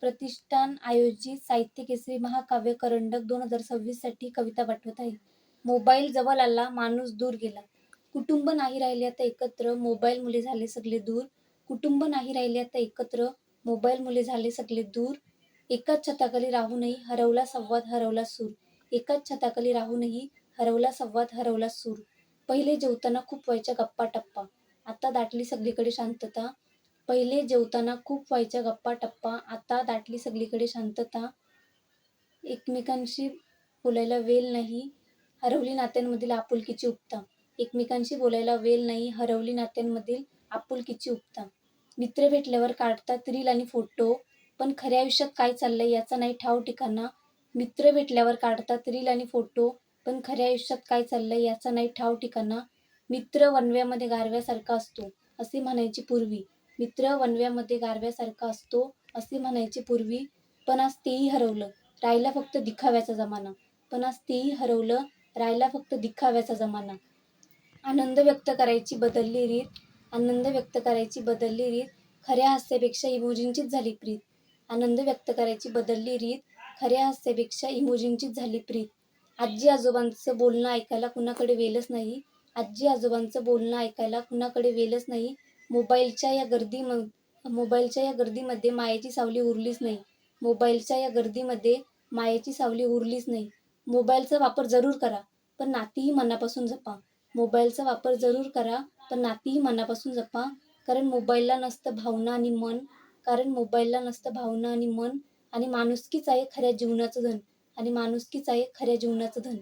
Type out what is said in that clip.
प्रतिष्ठान आयोजित साहित्य केसरी महाकाव्य करंडक 2026 साठी कविता पाठवत आहे. मोबाईल जवळ आला, माणूस दूर गेला. कुटुंब नाही राहिले आता एकत्र, मोबाईल मुले झाले सगळे दूर. कुटुंब नाही राहिले आता एकत्र, मोबाईल मुले झाले सगळे दूर. एकाच छताखाली राहूनही हरवला संवाद, हरवला सूर. एकाच छताखाली राहूनही हरवला संवाद, हरवला सूर. पहिले जेवताना खूप व्हायच्या गप्पा टप्पा, आता दाटली सगळीकडे शांतता. पहिले जेवताना खूप व्हायच्या गप्पा टप्पा, आता दाटली सगळीकडे शांतता. एकमेकांशी बोलायला वेळ नाही, हरवली नात्यांमधील आपुलकीची उपता. एकमेकांशी बोलायला वेळ नाही, हरवली नात्यांमधील आपुलकीची उपता. मित्र भेटल्यावर काढतात रील आणि फोटो, पण खऱ्या आयुष्यात काय चाललंय याचा नाही ठाव ठिकाणा. मित्र भेटल्यावर काढतात रील आणि फोटो, पण खऱ्या आयुष्यात काय चाललंय याचा नाही ठाव ठिकाणा. मित्र वणव्यामध्ये गारव्यासारखा असतो, असे म्हणायचे पूर्वी. मित्र वणव्यामध्ये गारव्यासारखा असतो, असे म्हणायचे पूर्वी. पण आज तेही हरवलं, राहिला फक्त दिखाव्याचा जमाना. पण आज तेही हरवलं, राहिला फक्त दिखाव्याचा जमाना. आनंद व्यक्त करायची बदलली रीत, आनंद व्यक्त करायची बदलली रीत. खऱ्या हास्यापेक्षा इमोजींचीच झाली प्रीत. आनंद व्यक्त करायची बदलली रीत, खऱ्या हास्यापेक्षा इमोजींचीच झाली प्रीत. आजी आजोबांचं बोलणं ऐकायला कुणाकडे वेळच नाही. आजी आजोबांचं बोलणं ऐकायला कुणाकडे वेळच नाही. मोबाईलच्या या गर्दीमध्ये मायेची सावली उरलीच नाही. मोबाईलच्या या गर्दीमध्ये मायेची सावली उरलीच नाही. मोबाईलचा वापर जरूर करा, पण नातीही मनापासून जपा. मोबाईलचा वापर जरूर करा, पण नातीही मनापासून जपा. कारण मोबाईलला नसतं भावना आणि मन. कारण मोबाईलला नसतं भावना आणि मन. आणि माणुसकीच आहे खऱ्या जीवनाचं धन. आणि माणुसकीच आहे खऱ्या जीवनाचं धन.